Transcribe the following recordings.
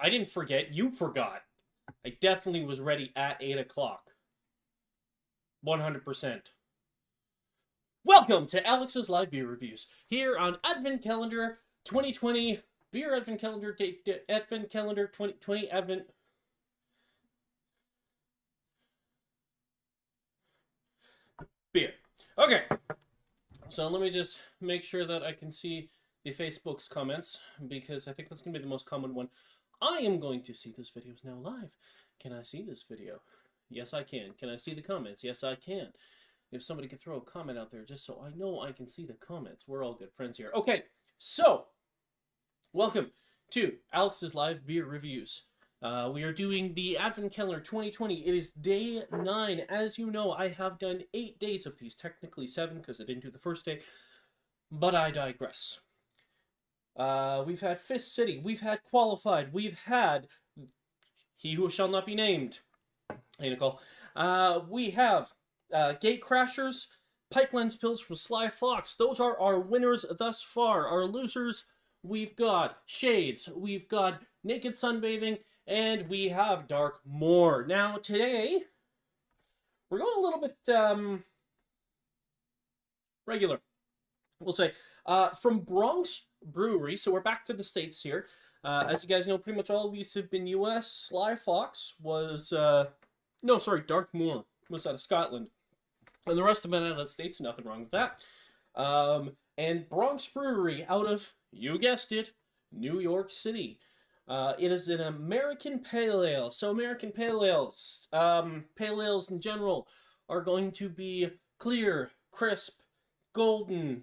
I didn't forget. You forgot. I definitely was ready at 8 o'clock. 100%. Welcome to Alex's Live Beer Reviews here on Advent Calendar 2020. Beer Advent Calendar date. Advent Calendar 2020. Advent. Beer. Okay. So let me just make sure that I can see the Facebook's comments, because I think that's going to be the most common one. I am going to see this video is now live. Can I see this video? Yes, I can. Can I see the comments? Yes, I can. If somebody could throw a comment out there just so I know I can see the comments. We're all good friends here. Okay, so welcome to Alex's Live Beer Reviews. We are doing the Advent Calendar 2020. It is day 9. As you know, I have done 8 days of these. Technically 7 because I didn't do the first day. But I digress. We've had Fist City. We've had Qualified. We've had He Who Shall Not Be Named. Hey, Nicole. We have Gate Crashers, Pikelands Pills from Sly Fox. Those are our winners thus far. Our losers, we've got Shades. We've got Naked Sunbathing. And we have Dark Moor. Now, today, we're going a little bit regular, we'll say. From Bronx Brewery, so we're back to the States here. As you guys know, pretty much all of these have been US. Sly Fox was, Dark Moor was out of Scotland. And the rest of them out of the States, nothing wrong with that. And Bronx Brewery out of, you guessed it, New York City. It is an American Pale Ale. So American Pale Ales, Pale Ales in general, are going to be clear, crisp, golden.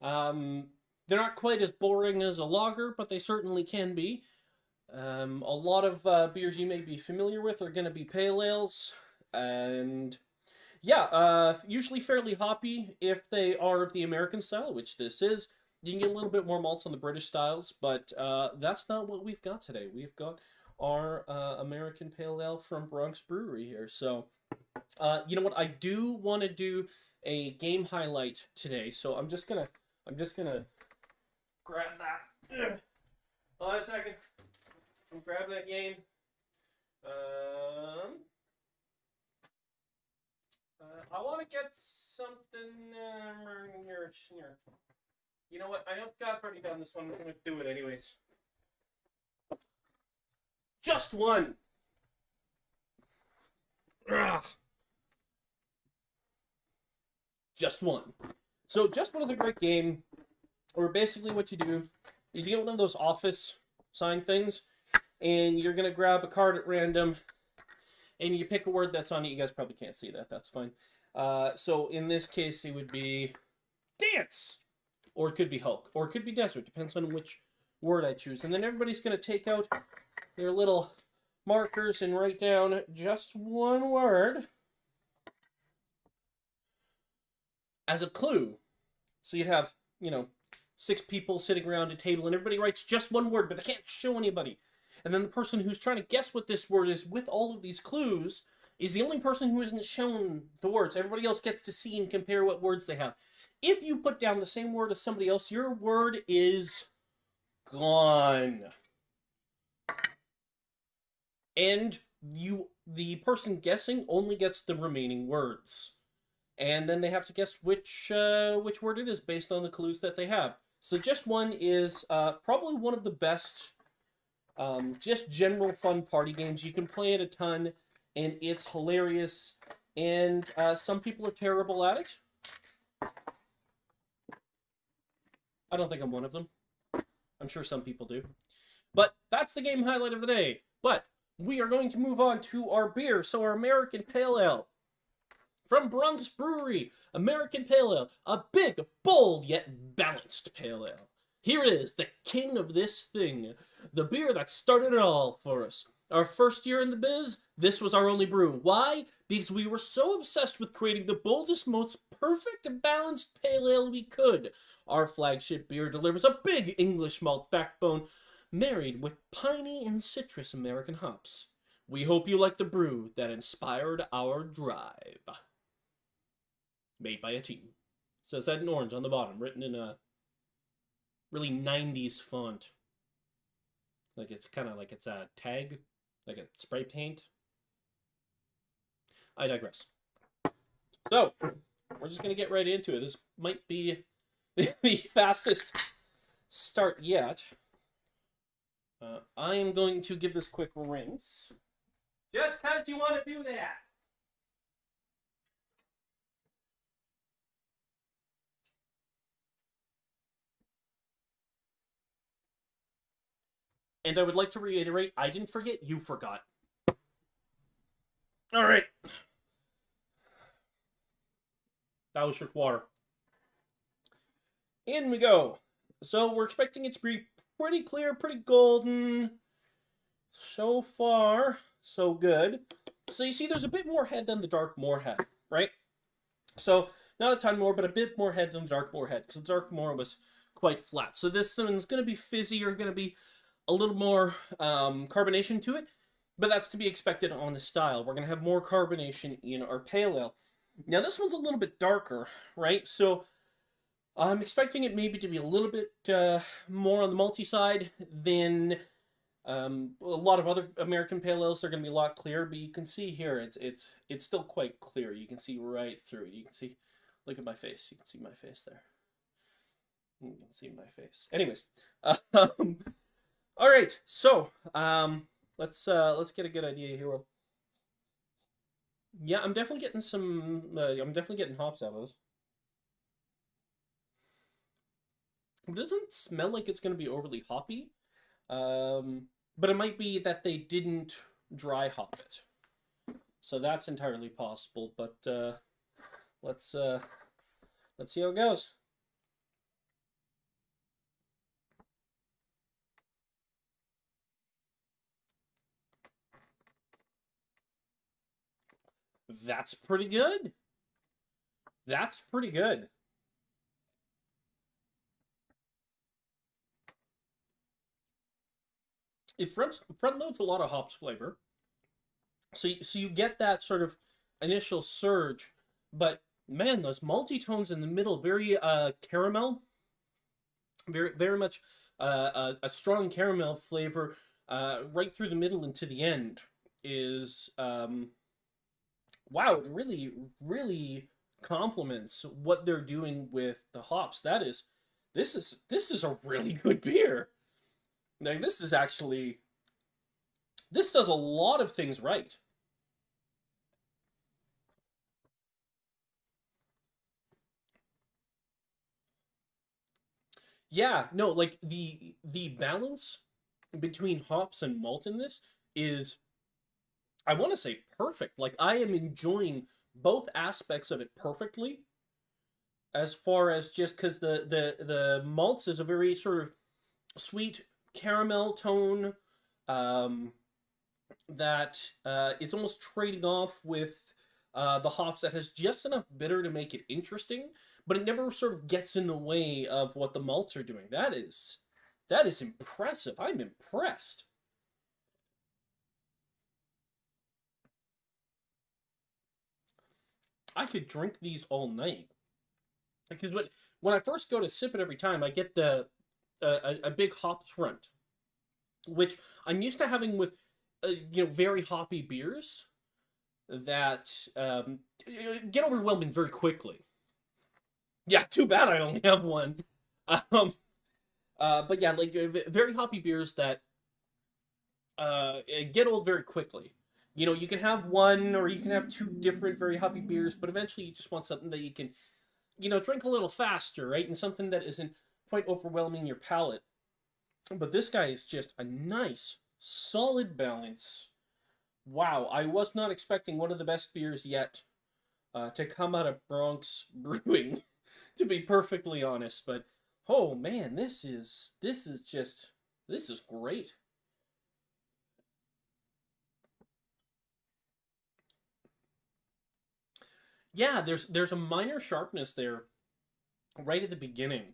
They're not quite as boring as a lager, but they certainly can be. A lot of beers you may be familiar with are going to be pale ales, and yeah, usually fairly hoppy if they are the American style, which this is. You can get a little bit more malts on the British styles, but that's not what we've got today. We've got our American Pale Ale from Bronx Brewery here. So, you know what? I do want to do a game highlight today, so I'm just gonna grab that. Hold on a second. I'm grabbing that game. Um, I want to get something. Here. You know what? I know Scott's already done this one. I'm gonna do it anyways. Just one. Ugh. Just one. So just one is a great game, where basically what you do is you get one of those office sign things, and you're gonna grab a card at random, and you pick a word that's on it. You guys probably can't see that. That's fine. So in this case, it would be dance, or it could be Hulk, or it could be desert. Depends on which word I choose. And then everybody's gonna take out their little markers and write down just one word as a clue. So you'd have, 6 people sitting around a table, and everybody writes just one word, but they can't show anybody. And then the person who's trying to guess what this word is with all of these clues is the only person who isn't shown the words. Everybody else gets to see and compare what words they have. If you put down the same word as somebody else, your word is gone. And the person guessing only gets the remaining words. And then they have to guess which word it is based on the clues that they have. So just one is probably one of the best, just general fun party games. You can play it a ton, and it's hilarious. And some people are terrible at it. I don't think I'm one of them. I'm sure some people do. But that's the game highlight of the day. But we are going to move on to our beer. So our American Pale Ale. From Bronx Brewery, American Pale Ale, a big, bold, yet balanced pale ale. Here it is, the king of this thing, the beer that started it all for us. Our first year in the biz, this was our only brew. Why? Because we were so obsessed with creating the boldest, most perfect, balanced pale ale we could. Our flagship beer delivers a big English malt backbone, married with piney and citrus American hops. We hope you like the brew that inspired our drive. Made by a team. It says that in orange on the bottom, written in a really 90s font. Like it's kind of like it's a tag, like a spray paint. I digress. So, we're just going to get right into it. This might be the fastest start yet. I am going to give this quick rinse. Just because you want to do that. And I would like to reiterate, I didn't forget, you forgot. All right. That was just water. In we go. So we're expecting it to be pretty clear, pretty golden. So far, so good. So you see there's a bit more head than the dark moorhead, right? So not a ton more, but a bit more head than the dark moorhead, because the dark moor was quite flat. So this one's going to be fizzier, going to be a little more carbonation to it, but that's to be expected on the style. We're going to have more carbonation in our pale ale. Now this one's a little bit darker, right? So I'm expecting it maybe to be a little bit more on the malty side than a lot of other American pale ales. Are going to be a lot clearer, but you can see here it's still quite clear. You can see right through it. You can see, look at my face. You can see my face there. You can see my face. Anyways, all right. So let's get a good idea here. Yeah, I'm definitely getting some. I'm definitely getting hops out of this. It doesn't smell like it's going to be overly hoppy. But it might be that they didn't dry hop it. So that's entirely possible, but let's uh, let's see how it goes. That's pretty good. That's pretty good. It front loads a lot of hops flavor, so you get that sort of initial surge, but man, those multi-tones in the middle, very caramel, very much a strong caramel flavor right through the middle and to the end is wow, it really complements what they're doing with the hops. This is a really good beer. Like this does a lot of things right. Yeah, no, like the balance between hops and malt in this is, I want to say, perfect. Like I am enjoying both aspects of it perfectly, as far as just because the malts is a very sort of sweet caramel tone, um, that is almost trading off with the hops that has just enough bitter to make it interesting, but it never sort of gets in the way of what the malts are doing. That is impressive. I'm impressed. I could drink these all night because when I first go to sip it every time, I get a big hops front, which I'm used to having with very hoppy beers that get overwhelming very quickly. Yeah, too bad I only have one. Um, but yeah, like very hoppy beers that get old very quickly. You can have one or you can have two different very hoppy beers, but eventually you just want something that you can, drink a little faster, right? And something that isn't quite overwhelming your palate. But this guy is just a nice, solid balance. Wow, I was not expecting one of the best beers yet to come out of Bronx Brewing, to be perfectly honest. But oh man, this is great. Yeah, there's a minor sharpness there right at the beginning.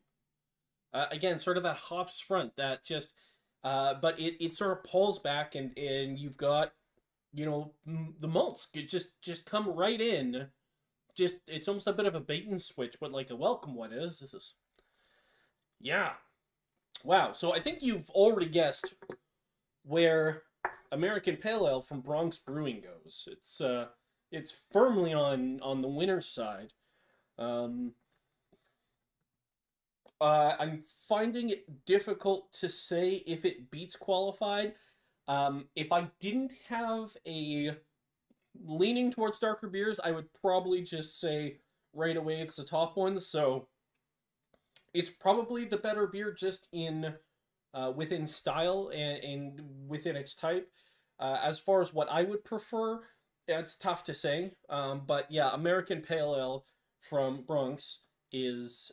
Again, sort of that hops front that just, but it sort of pulls back and you've got the malts just come right in. Just it's almost a bit of a bait and switch, but like a welcome one is. This is yeah. Wow. So I think you've already guessed where American Pale Ale from Bronx Brewing goes. It's firmly on the winner's side. Um, I'm finding it difficult to say if it beats qualified. If I didn't have a leaning towards darker beers, I would probably just say right away it's the top one. So it's probably the better beer just in within style and within its type. As far as what I would prefer, it's tough to say. But yeah, American Pale Ale from Bronx is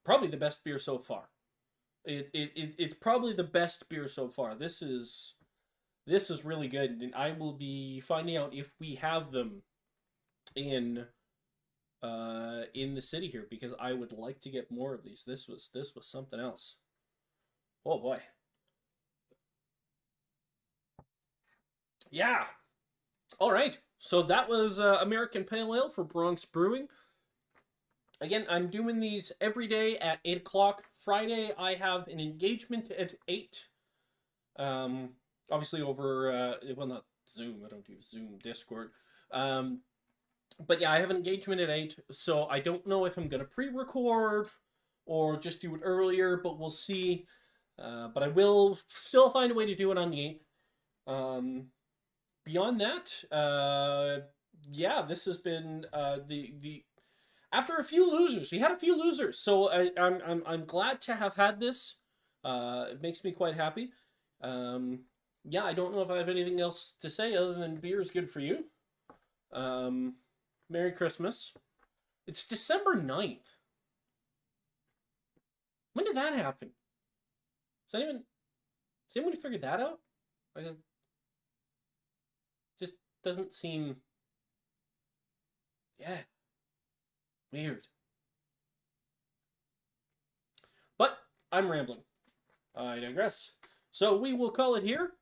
probably the best beer so far. It's probably the best beer so far. This is really good, and I will be finding out if we have them in in the city here because I would like to get more of these. This was something else. Oh boy. Yeah. All right. So that was American Pale Ale for Bronx Brewing. Again, I'm doing these every day at 8 o'clock. Friday, I have an engagement at 8. Um, obviously over well, not Zoom. I don't do Zoom, Discord. Um, but yeah, I have an engagement at 8, so I don't know if I'm gonna pre-record or just do it earlier, but we'll see. But I will still find a way to do it on the 8th. Beyond that, yeah, this has been the after a few losers. We had a few losers, so I'm glad to have had this. It makes me quite happy. Um, yeah, I don't know if I have anything else to say other than beer is good for you. Um, Merry Christmas. It's December 9th. When did that happen? Has anybody figured that out? Just doesn't seem... Yeah. Weird. But I'm rambling. I digress. So we will call it here.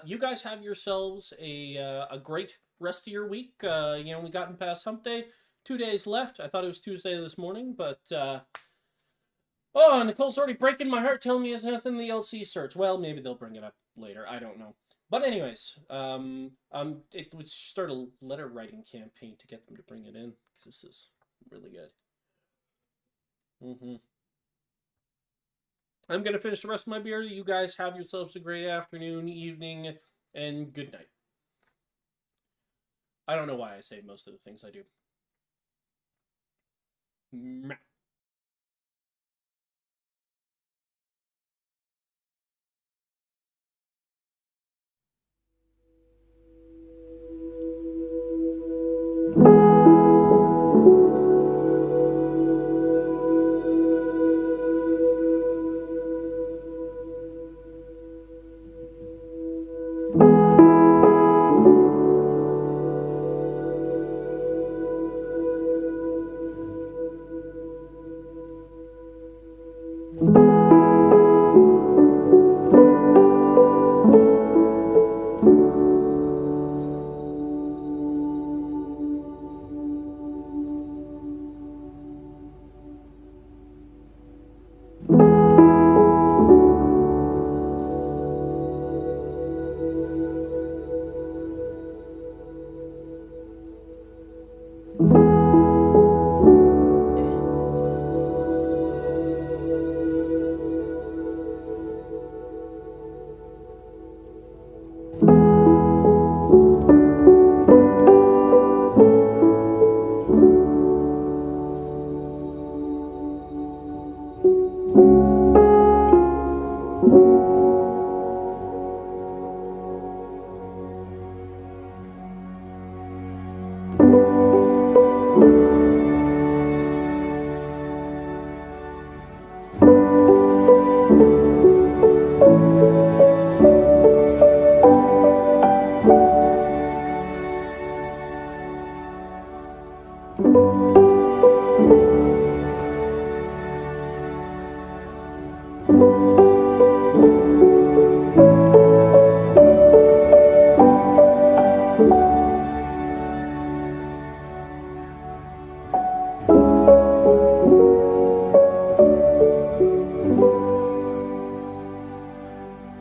You guys have yourselves a great rest of your week. We gotten past hump day. 2 days left. I thought it was Tuesday this morning, but Nicole's already breaking my heart, telling me it's nothing in the LC search. Well, maybe they'll bring it up later. I don't know. But anyways, it would start a letter writing campaign to get them to bring it in, because this is really good. I'm going to finish the rest of my beer. You guys have yourselves a great afternoon, evening, and good night. I don't know why I say most of the things I do. you